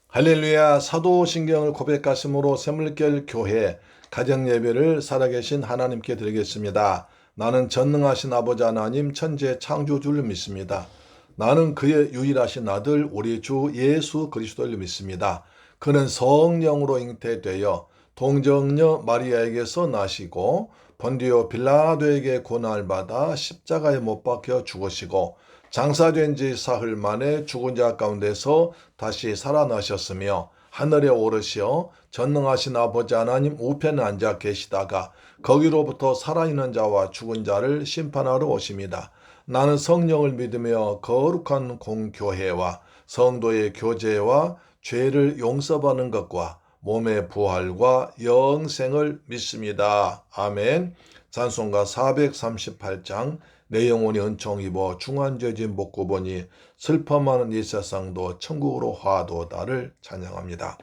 할렐루야. 사도신경을 고백하심으로 샘물결 교회 가정예배를 살아계신 하나님께 드리겠습니다. 나는 전능하신 아버지 하나님 천지의 창조주를 믿습니다. 나는 그의 유일하신 아들 우리 주 예수 그리스도를 믿습니다. 그는 성령으로 잉태되어 동정녀 마리아에게서 나시고 본디오 빌라도에게 고난을 받아 십자가에 못 박혀 죽으시고 장사된 지 사흘 만에 죽은 자 가운데서 다시 살아나셨으며 하늘에 오르시어 전능하신 아버지 하나님 우편에 앉아 계시다가 거기로부터 살아있는 자와 죽은 자를 심판하러 오십니다. 나는 성령을 믿으며 거룩한 공교회와 성도의 교제와 죄를 용서받는 것과 몸의 부활과 영생을 믿습니다. 아멘. 찬송가 438장 내 영혼이 은총 입어 중환죄진 복구 보니 슬퍼하는 이 세상도 천국으로 화도다를 찬양합니다.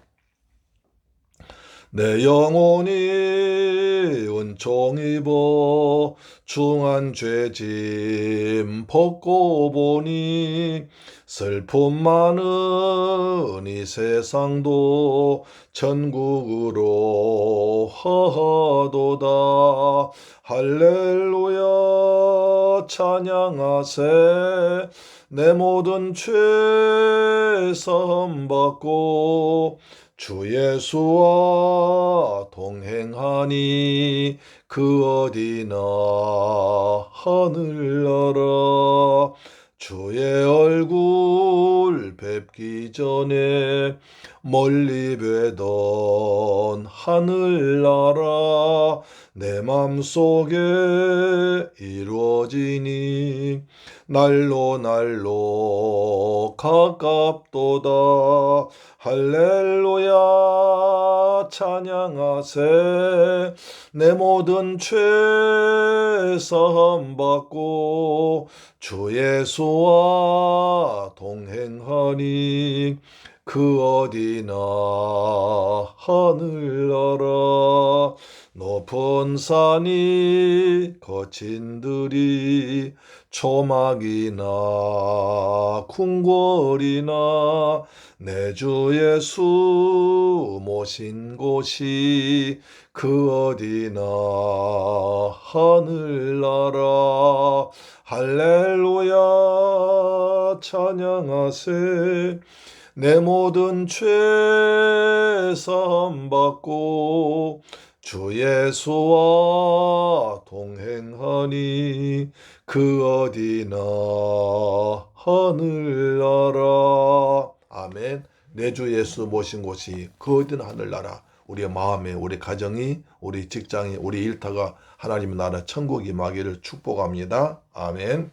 내 영혼이 은총 입어 중환죄짐 벗고 보니 슬픔 많은 이 세상도 천국으로 화도다. 할렐루야 찬양하세. 내 모든 죄 사함 받고 주 예수와 동행하니 그 어디나 하늘나라. 주의 얼굴 뵙기 전에 멀리 뵈던 하늘나라 내 맘속에 이루어지니 날로 날로 가깝도다. 할렐루야 찬양하세. 내 모든 죄 사함 받고 주 예수와 동행하니 그 어디나 하늘나라. 높은 산이 거친 들이 초막이나 궁궐이나 내 주 예수 모신 곳이 그 어디나 하늘나라. 할렐루야 찬양하세. 내 모든 죄 사함 받고 주 예수와 동행하니 그 어디나 하늘나라. 아멘. 내 주 예수 모신 곳이 그 어디나 하늘나라. 우리의 마음에 우리 가정이 우리 직장이 우리 일터가 하나님의 나라 천국이 임하기를 축복합니다. 아멘.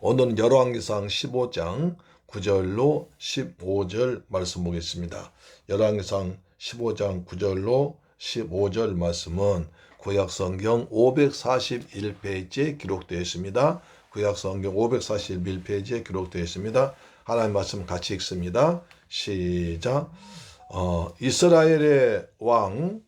오늘은 열왕기상 15장 9절로 15절 말씀 보겠습니다. 열왕기상 15장 9절로 15절 말씀은 구약성경 541페이지에 기록되어 있습니다. 구약성경 541페이지에 기록되어 있습니다. 하나님 말씀 같이 읽습니다. 시작. 이스라엘의 왕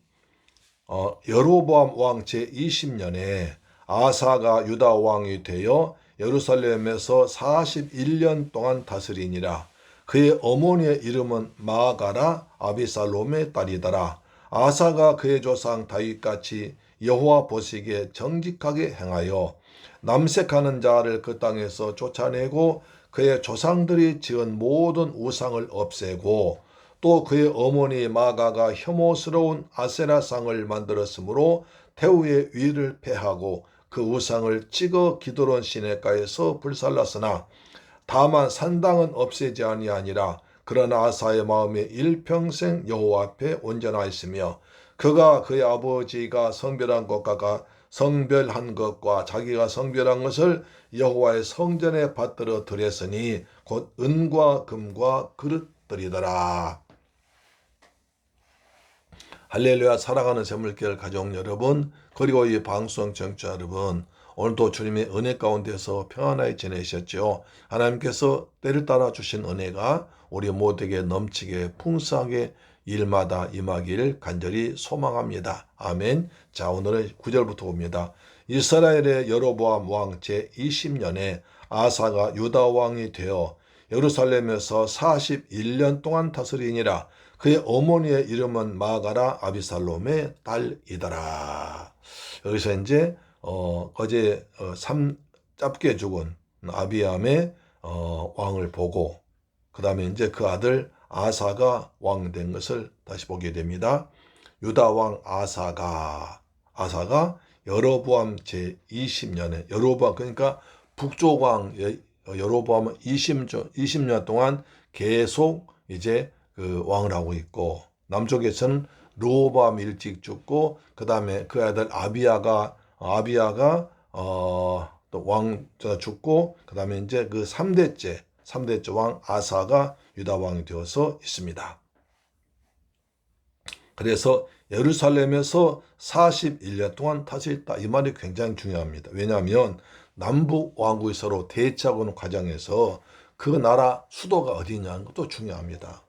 여로보암 왕 제20년에 아사가 유다 왕이 되어 예루살렘에서 41년 동안 다스리니라. 그의 어머니의 이름은 마아가라 아비살롬의 딸이더라. 아사가 그의 조상 다윗같이 여호와 보시기에 정직하게 행하여 남색하는 자를 그 땅에서 쫓아내고 그의 조상들이 지은 모든 우상을 없애고 또 그의 어머니 마아가가 혐오스러운 아세라상을 만들었으므로 태우의 위를 패하고 그 우상을 찍어 기드론 시내가에서 불살랐으나 다만 산당은 없애지 아니하니라. 그러나 아사의 마음이 일평생 여호와 앞에 온전하였으며 그가 그의 아버지가 성별한 것과 자기가 성별한 것을 여호와의 성전에 받들어 드렸으니 곧 은과 금과 그릇들이더라. 할렐루야. 사랑하는 샘물결 가족 여러분, 그리고 이 방송 청취자 여러분, 오늘도 주님의 은혜 가운데서 평안하게 지내셨죠? 하나님께서 때를 따라 주신 은혜가 우리 모두에게 넘치게 풍성하게 일마다 임하기를 간절히 소망합니다. 아멘. 자, 오늘은 9절부터 봅니다. 이스라엘의 여로보암 왕 제20년에 아사가 유다 왕이 되어 예루살렘에서 41년 동안 다스리니라. 그의 어머니의 이름은 마가라 아비살롬의 딸이더라. 여기서 이제 어제 짧게 죽은 아비암의 왕을 보고 그 다음에 이제 그 아들 아사가 왕 된 것을 다시 보게 됩니다. 유다 왕 아사가 여로보암 제20년에 여로보암 그러니까 북쪽 왕 여로보암은 20년 동안 계속 이제 그 왕을 하고 있고 남쪽에서는 르호보암 일찍 죽고 그 다음에 그 아들 아비야가 또 왕 죽고 그 다음에 이제 그 3대째 왕 아사가 유다 왕이 되어서 있습니다. 그래서 예루살렘에서 41년 동안 다스렸다. 이 말이 굉장히 중요합니다. 왜냐하면 남북 왕국이 서로 대치하고는 과정에서 그 나라 수도가 어디냐는 것도 중요합니다.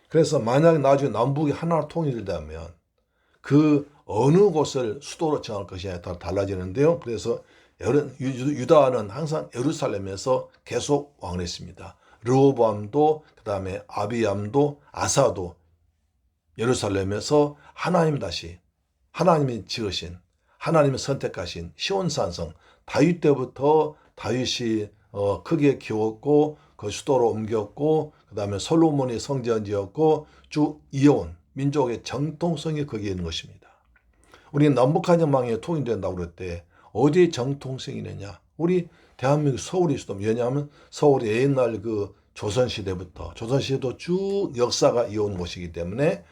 그래서 만약에 나중에 남북이 하나로 통일되면 그 어느 곳을 수도로 정할 것이냐에 따라 달라지는데요. 그래서 유다는 항상 예루살렘에서 계속 왕을 했습니다. 르호보암도 그 다음에 아비암도 아사도 예루살렘에서 하나님이 지으신 하나님이 선택하신 시온산성 다윗 때부터 다윗이 크게 키웠고 그 수도로 옮겼고 그 다음에 솔로몬이 성전 지었고 쭉 이어온 민족의 정통성이 거기에 있는 것입니다. 우리 남북한전망에 통일된다고 그럴 때 어디에 정통성이 있느냐? 우리 대한민국 서울이 수도. 왜냐하면 서울이 옛날 그 조선시대도 쭉 역사가 이어온 곳이기 때문에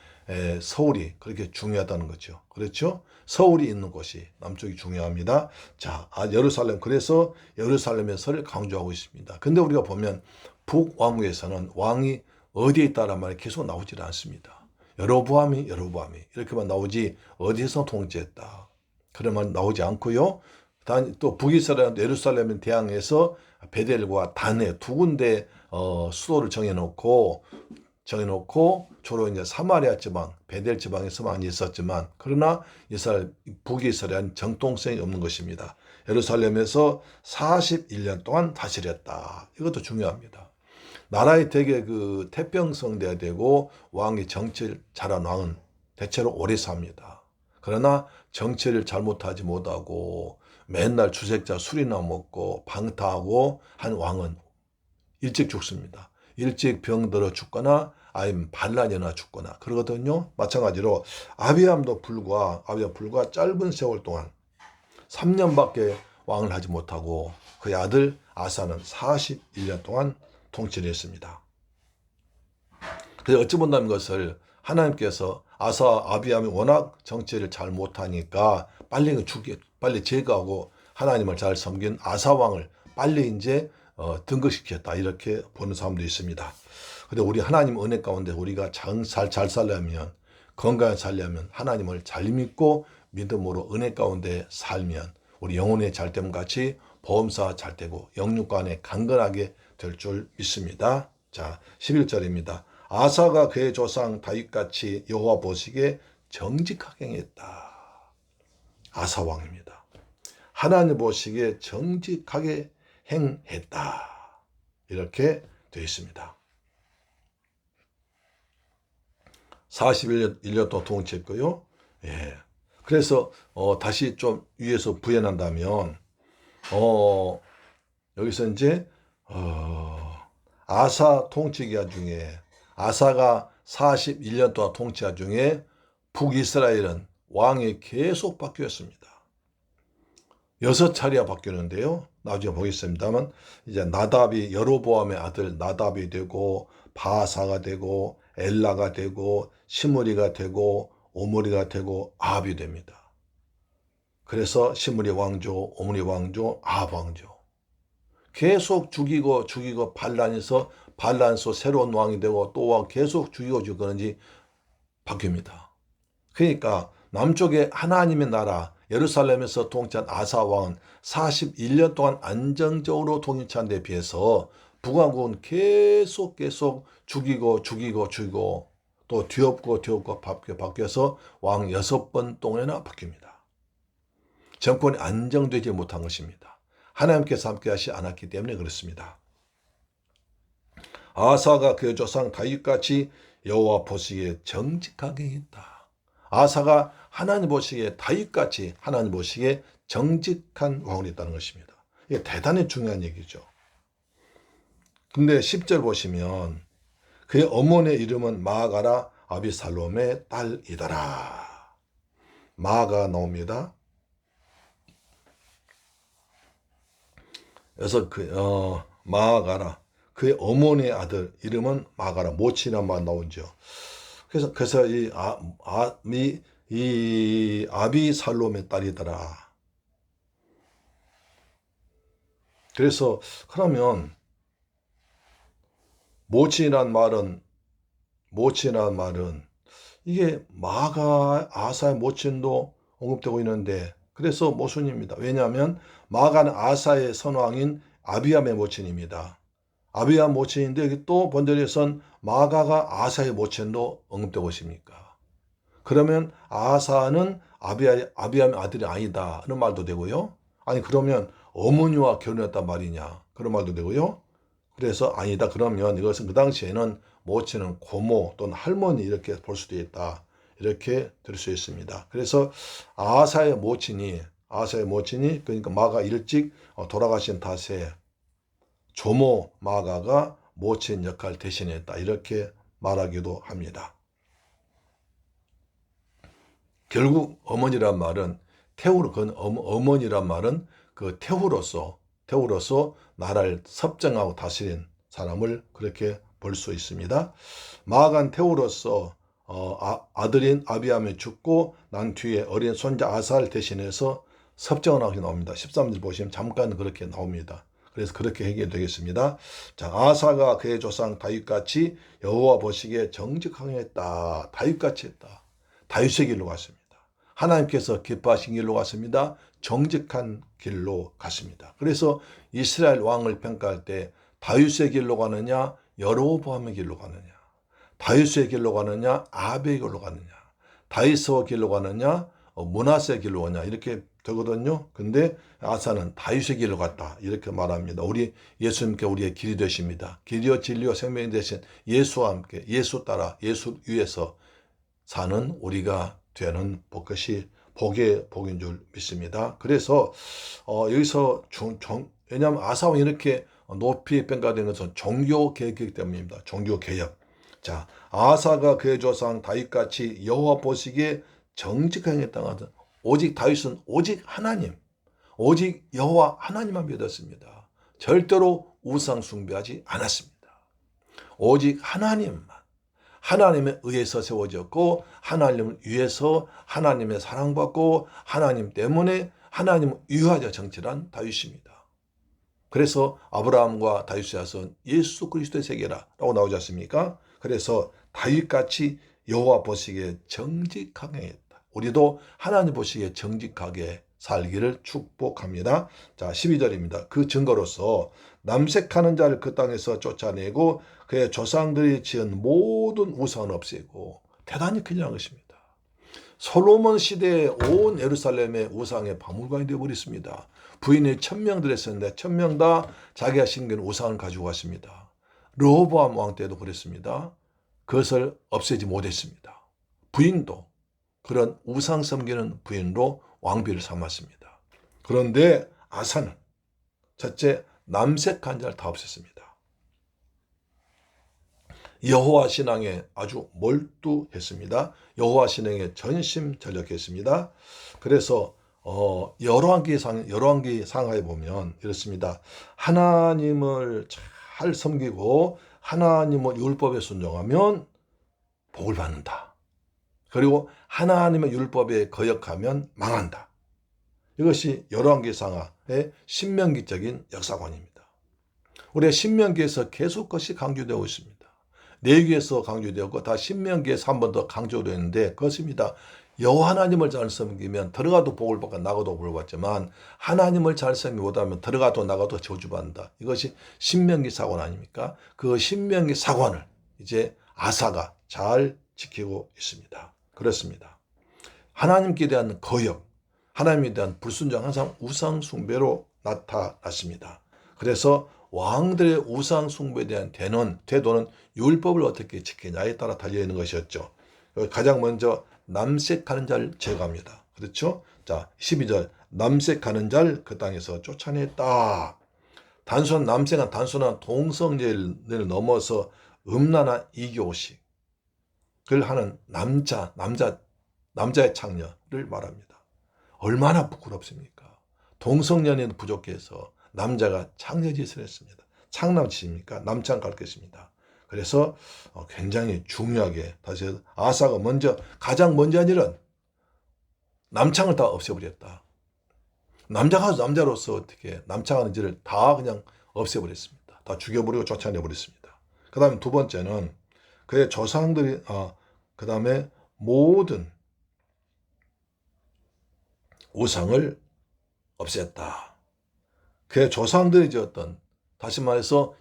서울이 그렇게 중요하다는 거죠. 그렇죠? 서울이 있는 곳이 남쪽이 중요합니다. 자, 예루살렘. 그래서 예루살렘에서를 강조하고 있습니다. 근데 우리가 보면 북왕국에서는 왕이 어디에 있다란 말이 계속 나오질 않습니다. 여로보암이 이렇게만 나오지 어디에서 통치했다. 그런 말 나오지 않고요. 또 북이스라엘 예루살렘을 대항해서 베델과 단에 두 군데 수도를 정해놓고 주로 이제 사마리아 지방, 베델 지방에서 많이 있었지만 그러나 북이스라엘은 정통성이 없는 것입니다. 예루살렘에서 41년 동안 다스렸다. 이것도 중요합니다. 나라의 대개 그 태평성돼야 되고 왕이 정치를 잘한 왕은 대체로 오래 삽니다. 그러나 정치를 잘못하지 못하고 맨날 주색자 술이나 먹고 방탕하고 한 왕은 일찍 죽습니다. 일찍 병들어 죽거나 아니면 반란이 나 죽거나 그러거든요. 마찬가지로 아비암도 불과 짧은 세월 동안 3년밖에 왕을 하지 못하고 그의 아들 아사는 41년 동안 통치를 했습니다. 그래서 어찌 본다는 것을 하나님께서 아비암이 워낙 정치를 잘 못하니까 빨리 제거하고 하나님을 잘 섬긴 아사왕을 빨리 이제 등극시켰다. 이렇게 보는 사람도 있습니다. 근데 우리 하나님 은혜 가운데 우리가 잘 살려면 건강하게 살려면 하나님을 잘 믿고 믿음으로 은혜 가운데 살면 우리 영혼의 잘됨 같이 보험사 잘되고 영육간에 강건하게 될 줄 믿습니다. 자, 11절입니다. 아사가 그의 조상 다윗같이 여호와 보시기에 정직하게 행했다. 아사왕입니다. 하나님 보시기에 정직하게 행했다. 이렇게 되어 있습니다. 41년 동안 통치했고요. 예. 그래서 다시 좀 위에서 부연한다면 여기서 이제 아사 통치기간 중에 아사가 41년 동안 통치한 중에 북이스라엘은 왕이 계속 바뀌었습니다. 6차례가 바뀌었는데요. 나중에 보겠습니다만 이제 나답이 여로보암의 아들 나답이 되고 바사가 되고 엘라가 되고 시므리가 되고 오므리가 되고 아합이 됩니다. 그래서 시므리 왕조, 오므리 왕조, 아합 왕조. 계속 죽이고 반란에서 새로운 왕이 되고 또 왕 계속 죽이고 그런지 바뀝니다. 그러니까 남쪽에 하나님의 나라 예루살렘에서 통치한 아사 왕은 41년 동안 안정적으로 통치한 데 비해서 북왕국은 계속 죽이고 또 뒤엎고 바뀌어서 왕 6번 동안이나 바뀝니다. 정권이 안정되지 못한 것입니다. 하나님께서 함께 하시지 않았기 때문에 그렇습니다. 아사가 그의 조상 다윗같이 여호와 보시기에 정직하게 했다. 아사가 하나님 보시기에 다윗같이 하나님 보시기에 정직한 왕이 있다는 것입니다. 이게 대단히 중요한 얘기죠. 근데 10절 보시면 그의 어머니의 이름은 마아가라 아비살롬의 딸이더라. 마아가 나옵니다. 그래서 마아가라 그의 어머니의 아들 이름은 마아가라 모친이란 말 나오죠. 그래서 이 아비살롬의 딸이더라. 그래서 그러면 모친이란 말은 이게 마아가 아사의 모친도 언급되고 있는데 그래서 모순입니다. 왜냐하면 마아가는 아사의 선왕인 아비암의 모친입니다. 아비암 모친인데 여기 또 본절에선 마아가가 아사의 모친도 언급되고 있습니까? 그러면 아사는 아비암의 아들이 아니다 하는 말도 되고요. 아니 그러면 어머니와 결혼했단 말이냐 그런 말도 되고요. 그래서 아니다 그러면 이것은 그 당시에는 모친은 고모 또는 할머니 이렇게 볼 수도 있다. 이렇게 들 수 있습니다. 그래서 아사의 모친이 그러니까 마가 일찍 돌아가신 탓에 조모 마가가 모친 역할을 대신했다. 이렇게 말하기도 합니다. 결국 어머니란 말은 어머니란 말은 그 태후로서 나라를 섭정하고 다스린 사람을 그렇게 볼 수 있습니다. 마아간 태후로서 아들인 아비암이 죽고 난 뒤에 어린 손자 아사를 대신해서 섭정을 하게 나옵니다. 13절 보시면 잠깐 그렇게 나옵니다. 그래서 그렇게 해결되겠습니다. 자, 아사가 그의 조상 다윗같이 여호와 보시기에 정직하게 했다. 다윗같이 했다. 다윗의 길로 갔습니다. 하나님께서 기뻐하신 길로 갔습니다. 정직한 길로 갔습니다. 그래서 이스라엘 왕을 평가할 때 다윗의 길로 가느냐 여로보암의 길로 가느냐 다윗의 길로 가느냐 아비의 길로 가느냐 다윗의 길로 가느냐 므낫세의 길로 가느냐 이렇게 되거든요. 근데 아사는 다윗의 길로 갔다 이렇게 말합니다. 우리 예수님께 우리의 길이 되십니다. 길이요 진리요 생명이 되신 예수와 함께 예수 따라 예수 위에서 사는 우리가 되는 것이 복인 줄 믿습니다. 그래서 여기서 왜냐하면 아사왕이 이렇게 높이 평가된 것은 종교개혁 때문입니다. 종교개혁. 자, 아사가 그의 조상 다윗같이 여호와 보시기에 정직하게 했다. 오직 다윗은 오직 하나님, 오직 여호와 하나님만 믿었습니다. 절대로 우상 숭배하지 않았습니다. 오직 하나님에 의해서 세워졌고 하나님을 위해서 하나님의 사랑받고 하나님 때문에 하나님을 위하여 정치한 다윗입니다. 그래서 아브라함과 다윗의 자손 예수 그리스도의 세계라고 나오지 않습니까? 그래서 다윗같이 여호와 보시기에 정직하게 했다. 우리도 하나님 보시기에 정직하게 살기를 축복합니다. 자, 12절입니다. 그 증거로서 남색하는 자를 그 땅에서 쫓아내고 그의 조상들이 지은 모든 우상을 없애고 대단히 큰일한 것입니다. 솔로몬 시대에 온 예루살렘의 우상의 박물관이 되어버렸습니다. 부인이 1000명 들었었는데 1000명 다 자기가 심긴 우상을 가지고 왔습니다. 르호보암 왕 때도 그랬습니다. 그것을 없애지 못했습니다. 부인도 그런 우상 섬기는 부인으로 왕비를 삼았습니다. 그런데 아사는 첫째 남색한 자를 다 없앴습니다. 여호와 신앙에 아주 몰두했습니다. 여호와 신앙에 전심전력했습니다. 그래서 열왕기 상하에 보면 이렇습니다. 하나님을 잘 섬기고 하나님의 율법에 순종하면 복을 받는다. 그리고 하나님의 율법에 거역하면 망한다. 이것이 열왕기 상하의 신명기적인 역사관입니다. 우리 신명기에서 계속 그것이 강조되고 있습니다. 레위기에서 강조되었고 다 신명기에서 한 번 더 강조되었는데 그것입니다. 여호와 하나님을 잘 섬기면 들어가도 복을 받고 나가도 복을 받지만 하나님을 잘 섬기지 못하면 들어가도 나가도 저주받는다. 이것이 신명기 사관 아닙니까? 그 신명기 사관을 이제 아사가 잘 지키고 있습니다. 그렇습니다. 하나님께 대한 거역, 하나님에 대한 불순종 항상 우상 숭배로 나타났습니다. 그래서 왕들의 우상 숭배에 대한 태도는 율법을 어떻게 지키냐에 따라 달려있는 것이었죠. 가장 먼저 남색하는 자를 제거합니다. 그렇죠? 자, 12절 남색하는 자를 그 땅에서 쫓아냈다. 남색은 단순한 동성애를 넘어서 음란한 이교식을 하는 남자의 창녀를 말합니다. 얼마나 부끄럽습니까? 동성연애는 부족해서 남자가 창녀짓을 했습니다. 창남짓입니까? 남창 갈 것입니다. 그래서 굉장히 중요하게 다시 아사가 가장 먼저 한 일은 남창을 다 없애버렸다. 남자가 남자로서 어떻게 남창하는 짓을 다 그냥 없애버렸습니다. 다 죽여버리고 쫓아내버렸습니다. 그 다음에 두 번째는 그의 조상들이 그 다음에 모든 우상을 없앴다. 그의 조상들이 지었던, 다시 말해서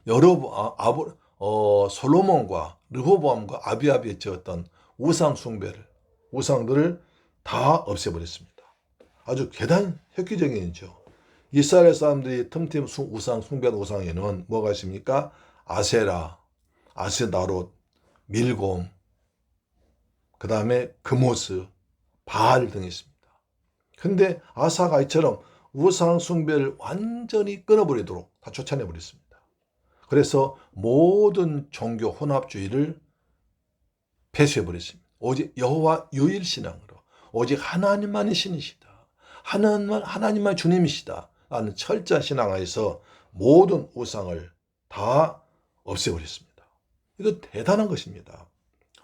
솔로몬과 르호보암과 아비아비에 지었던 우상들을 다 없애버렸습니다. 아주 대단히 획기적인 일이죠. 이스라엘 사람들이 틈틈이 숭배한 우상에는 뭐가 있습니까? 아세라, 아스다롯, 밀곰, 그 다음에 그모스, 바알 등이 있습니다. 근데 아사가 이처럼 우상 숭배를 완전히 끊어버리도록 다 쫓아내버렸습니다. 그래서 모든 종교 혼합주의를 폐쇄해버렸습니다. 오직 여호와 유일신앙으로 오직 하나님만이 신이시다. 하나님만 주님이시다. 라는 철저한 신앙하에서 모든 우상을 다 없애버렸습니다. 이거 대단한 것입니다.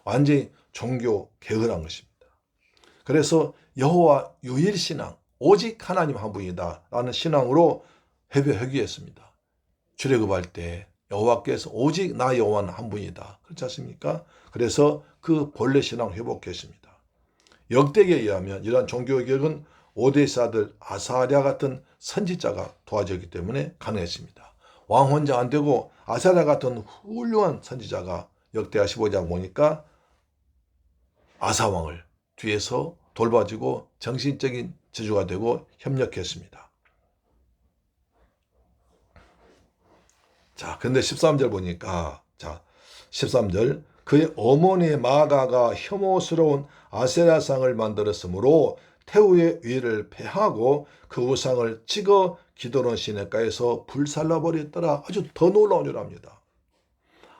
완전히 종교 개헌한 것입니다. 그래서 여호와 유일신앙, 오직 하나님 한 분이다 라는 신앙으로 회개했습니다. 출애굽할 때 여호와께서 오직 나 여호와는 한 분이다. 그렇지 않습니까? 그래서 그 본래 신앙 회복했습니다. 역대기에 의하면 이러한 종교개혁은 오데스 아들 아사랴 같은 선지자가 도와줬기 때문에 가능했습니다. 왕 혼자 안 되고 아사랴 같은 훌륭한 선지자가 역대하 15장 보니까 아사왕을 뒤에서 돌봐주고 정신적인 지주가 되고 협력했습니다. 자, 근데 13절 보니까, 13절, 그의 어머니 마가가 혐오스러운 아세라상을 만들었으므로 태우의 위를 폐하고 그 우상을 찍어 기도론 시내가에서 불살라버렸더라. 아주 더 놀라운 줄 압니다.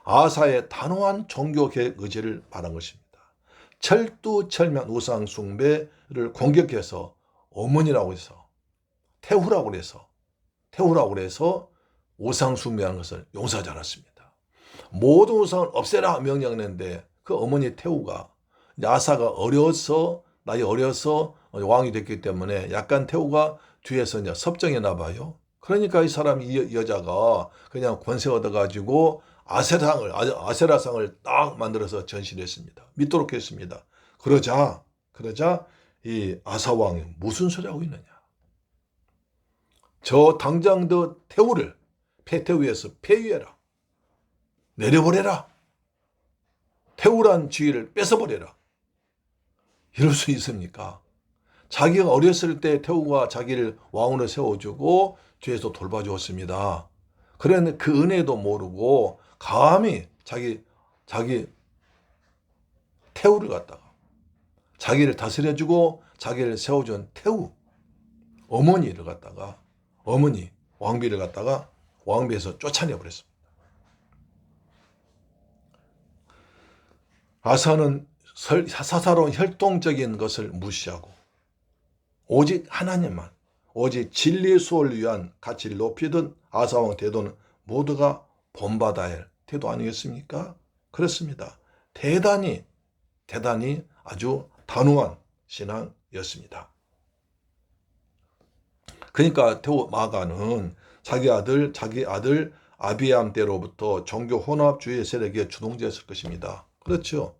아사의 단호한 종교개혁 의지를 말한 것입니다. 철두철미한 우상 숭배를 공격해서 어머니라고 해서 태우라고 해서 우상 숭배하는 것을 용서하지 않았습니다. 모든 우상을 없애라 명령했는데 그 어머니 태우가 아사가 나이 어려서 왕이 됐기 때문에 약간 태우가 뒤에서 이제 섭정했나 봐요. 그러니까 이 여자가 그냥 권세 얻어가지고 아세라상을 딱 만들어서 전시를 했습니다. 믿도록 했습니다. 그러자 이 아사왕이 무슨 소리 하고 있느냐. 저 당장 더 태우를 태우에서 폐위해라. 내려버려라. 태우란 지위를 뺏어버려라. 이럴 수 있습니까? 자기가 어렸을 때 태우가 자기를 왕으로 세워주고 뒤에서 돌봐주었습니다. 그런데 그 은혜도 모르고 감히 자기 태우를 갖다가 자기를 다스려주고 자기를 세워준 태우 어머니를 갖다가 왕비를 갖다가 왕비에서 쫓아내버렸습니다. 아사는 사사로운 혈통적인 것을 무시하고 오직 하나님만, 오직 진리의 수호를 위한 가치를 높이던 아사왕 태도는 모두가 본받아야 할 태도 아니겠습니까? 그렇습니다. 대단히 아주 단호한 신앙이었습니다. 그러니까 마가는 자기 아들 아비암 때로부터 종교 혼합주의 세력의 주동자였을 것입니다. 그렇죠.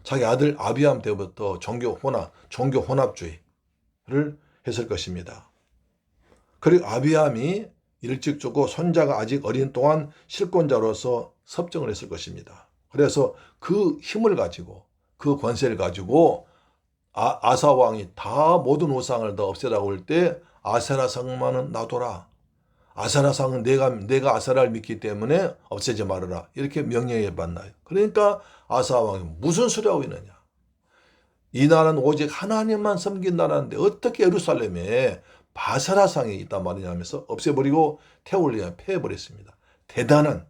자기 아들 아비암 때부터 종교 혼합주의를 했을 것입니다. 그리고 아비암이 일찍 죽고 손자가 아직 어린 동안 실권자로서 섭정을 했을 것입니다. 그래서 그 힘을 가지고 그 권세를 가지고 아사 왕이 다 모든 우상을 다 없애라고 할 때 아세라 성만은 놔둬라. 아세라상은 내가 아세라를 믿기 때문에 없애지 말아라. 이렇게 명령해 봤나요? 그러니까 아사 왕이 무슨 소리 하고 있느냐. 이 나라는 오직 하나님만 섬긴 나라인데 어떻게 예루살렘에 바세라상이 있단 말이냐 하면서 없애버리고 태울리에 패해버렸습니다. 대단한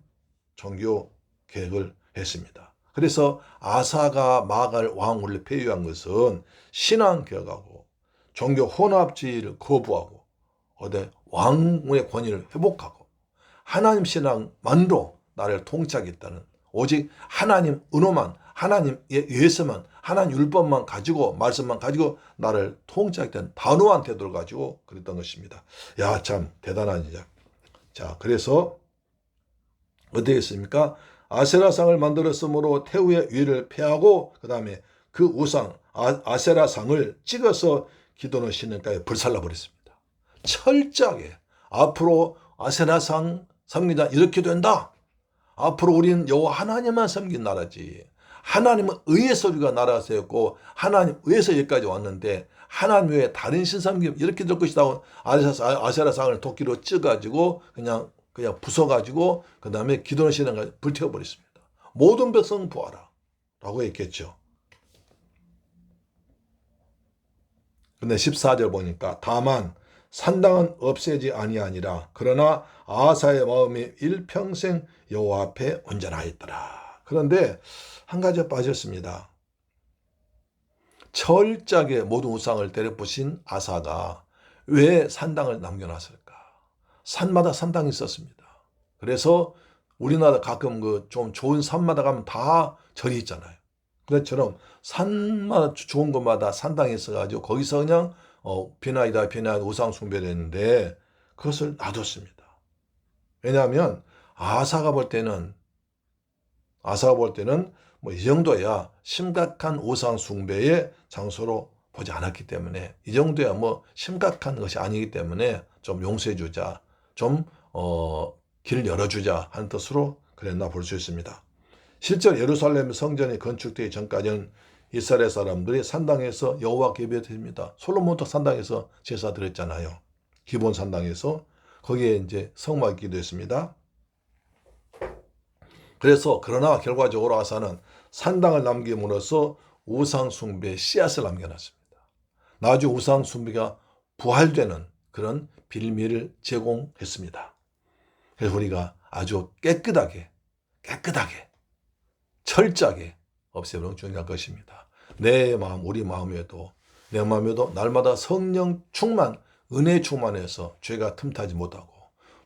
종교 계획을 했습니다. 그래서 아사가 마갈 왕을 폐위한 것은 신앙개혁하고 종교 혼합주의를 거부하고 왕의 권위를 회복하고 하나님 신앙만으로 나라를 통치하겠다는 오직 하나님 은호만 하나님에 의해서만 하나님 율법만 가지고 말씀만 가지고 나를 통치하겠다는 단호한 태도를 가지고 그랬던 것입니다. 야, 참 대단한 일이야. 자, 그래서 어떻게 했습니까? 아세라상을 만들었으므로 태우의 위를 폐하고 그 다음에 그 우상 아세라상을 찍어서 기도는 신령가에 불살라 버렸습니다. 철저하게 앞으로 아세라상 섬기자 이렇게 된다. 앞으로 우리는 여호와 하나님만 섬긴 나라지. 하나님은 의해서 우리가 나라가 세웠고 하나님 의해서 여기까지 왔는데 하나님 외에 다른 신 섬기면 이렇게 될 것이다. 아세라상을 도끼로 쪄가지고 그냥 부숴가지고 그 다음에 기도는 신령가에 불태워버렸습니다. 모든 백성 보아라 라고 했겠죠. 근데 14절 보니까 다만 산당은 없애지 아니하니라. 그러나 아사의 마음이 일평생 여호와 앞에 온전하였더라. 그런데 한 가지 빠졌습니다. 철저하게 모든 우상을 때려부신 아사가 왜 산당을 남겨놨을까? 산마다 산당이 있었습니다. 그래서 우리나라 가끔 좀 좋은 산마다 가면 다 절이 있잖아요. 그것처럼 산마다 좋은 곳마다 산당이 있어가지고 거기서 그냥 비나이다 우상 숭배를 했는데 그것을 놔뒀습니다. 왜냐하면 아사가 볼 때는 뭐 이 정도야 심각한 우상 숭배의 장소로 보지 않았기 때문에 이 정도야 뭐 심각한 것이 아니기 때문에 좀 용서해 주자, 좀 길을 열어주자 하는 뜻으로 그랬나 볼 수 있습니다. 실제로 예루살렘 성전이 건축되기 전까지는 이스라엘 사람들이 산당에서 여호와께 예배드립니다. 솔로몬도 산당에서 제사 드렸잖아요. 기본 산당에서 거기에 이제 성막 기도했습니다. 그래서 그러나 결과적으로 아사는 산당을 남김으로써 우상 숭배의 씨앗을 남겨놨습니다. 나중에 우상 숭배가 부활되는 그런 빌미를 제공했습니다. 그래서 우리가 아주 깨끗하게 철저하게 없애버리는 중요한 것입니다. 내 마음, 우리 마음에도 내 마음에도 날마다 성령 충만, 은혜 충만해서 죄가 틈타지 못하고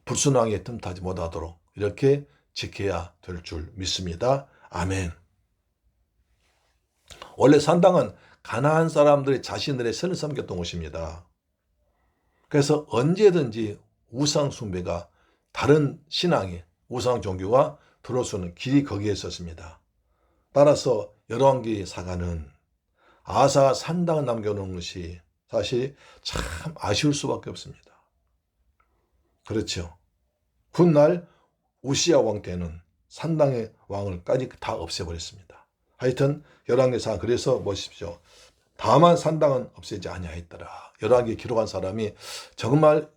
불순항에 틈타지 못하도록 이렇게 지켜야 될 줄 믿습니다. 아멘. 원래 산당은 가나안 사람들이 자신들의 선을 섬겼던 곳입니다. 그래서 언제든지 우상 숭배가 다른 신앙이 우상 종교가 들어올 수 있는 길이 거기에 있었습니다. 따라서 열왕기 사가는 아사가 산당을 남겨놓은 것이 사실 참 아쉬울 수밖에 없습니다. 그렇죠. 훗날 우시야 왕 때는 산당의 왕을까지 다 없애버렸습니다. 하여튼 열왕기상 그래서 보십시오. 다만 산당은 없애지 아니하였더라. 열왕기 기록한 사람이 정말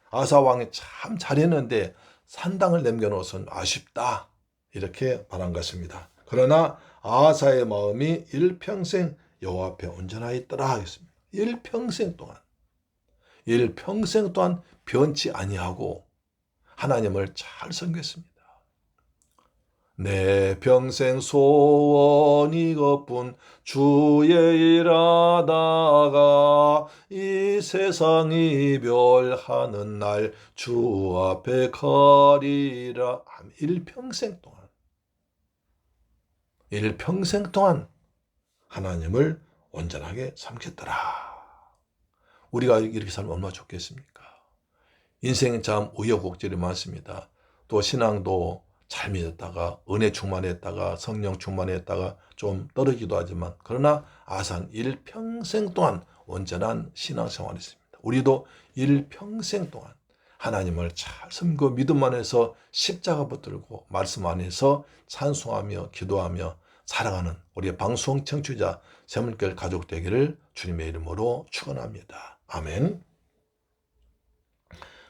아사 왕이 참 잘했는데 산당을 남겨놓아서는 아쉽다. 이렇게 말한 것입니다. 그러나 아사의 마음이 일평생 여호와 앞에 온전하였더라 하겠습니다. 일평생 동안 변치 아니하고 하나님을 잘 섬겼습니다. 내 평생 소원 이것뿐 주의 일하다가 이 세상 이별하는 날 주 앞에 가리라. 일평생 동안 하나님을 온전하게 섬겼더라. 우리가 이렇게 살면 얼마나 좋겠습니까? 인생은 참 우여곡절이 많습니다. 또 신앙도 잘 믿었다가 은혜 충만했다가 성령 충만했다가 좀 떨어지기도 하지만 그러나 아산 일평생 동안 온전한 신앙생활을 했습니다. 우리도 일평생 동안 하나님을 잘 섬기고 믿음 안에서 십자가 붙들고 말씀 안에서 찬송하며 기도하며 살아가는 우리의 방송 청취자 새물결 가족 되기를 주님의 이름으로 축원합니다. 아멘.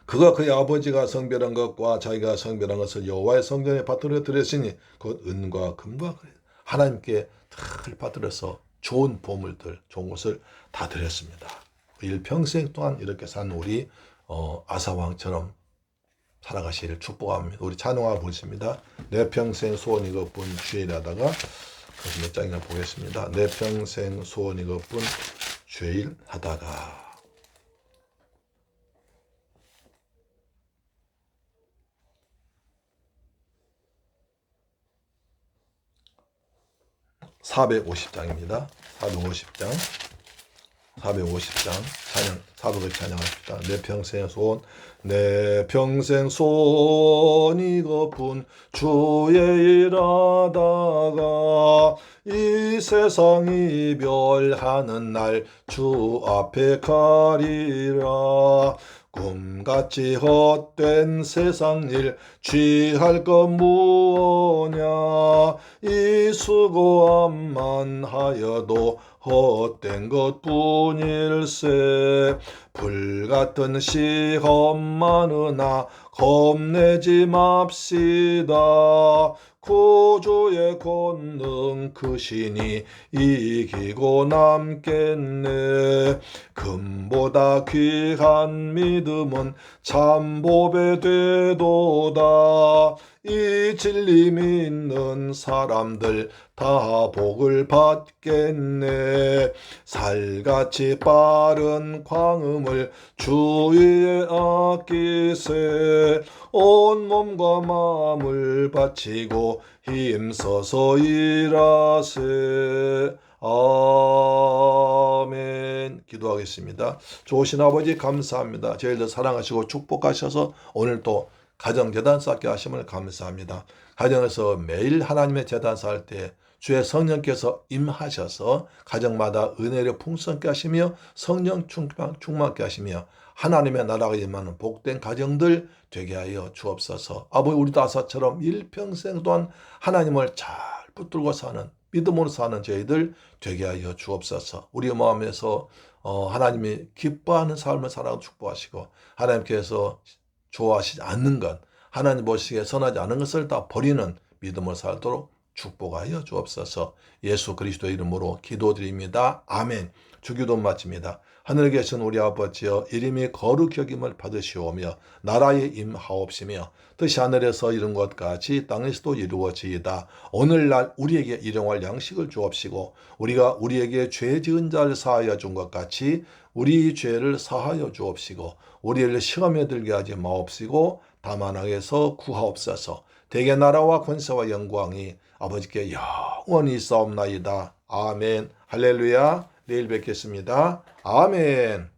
그가 그의 아버지가 성별한 것과 자기가 성별한 것을 여호와의 성전에 받들어 드렸으니 곧 은과 금과 하나님께 다 받들어서 좋은 보물들, 좋은 것을 다 드렸습니다. 일평생 동안 이렇게 산 우리 아사왕처럼 살아가시기를 축복합니다. 우리 찬송가 보겠습니다. 내 평생 소원 이것뿐 주일하다가 그래서 몇 장이나 보겠습니다. 내 평생 소원 이것뿐 주일하다가 450장입니다. 450장. 450장 찬양, 사복을 찬양합시다. 내 평생 소원, 내 평생 소원 이것뿐 주의 일하다가 이 세상 이별하는 날 주 앞에 가리라. 꿈같이 헛된 세상 일 취할 것 무엇냐. 이 수고함만 하여도 헛된 것뿐일세. 불같은 시험 많으나 겁내지 맙시다. 구주의 권능 크시니 이기고 남겠네. 금보다 귀한 믿음은 참보배 되도다. 이 진리 믿는 사람들 다 복을 받겠네. 살같이 빠른 광음을 주위에 아끼세. 온 몸과 마음을 바치고 힘써서 일하세. 아멘. 기도하겠습니다. 좋으신 아버지 감사합니다. 저희들 사랑하시고 축복하셔서 오늘 또 가정재단 쌓게 하심을 감사합니다. 가정에서 매일 하나님의 재단 쌓을 때 주의 성령께서 임하셔서 가정마다 은혜를 풍성케 하시며 성령 충만케 하시며 하나님의 나라가 임하는 복된 가정들 되게 하여 주옵소서. 아버지 우리 다사처럼 일평생 동안 하나님을 잘 붙들고 사는 믿음으로 사는 저희들 되게 하여 주옵소서. 우리 마음에서 하나님이 기뻐하는 삶을 살아가고 축복하시고 하나님께서 좋아하시지 않는 것, 하나님 보시기에 선하지 않은 것을 다 버리는 믿음을 살도록 축복하여 주옵소서. 예수 그리스도의 이름으로 기도드립니다. 아멘. 주기도 마칩니다. 하늘에 계신 우리 아버지여, 이름이 거룩히 여김을 받으시오며 나라에 임하옵시며 뜻이 하늘에서 이룬 것 같이 땅에서도 이루어지이다. 오늘날 우리에게 일용할 양식을 주옵시고 우리가 우리에게 죄 지은 자를 사하여 준 것 같이 우리 죄를 사하여 주옵시고 우리를 시험에 들게 하지 마옵시고 다만 악에서 구하옵소서. 대개 나라와 권세와 영광이 아버지께 영원히 있사옵나이다. 아멘. 할렐루야. 내일 뵙겠습니다. 아멘.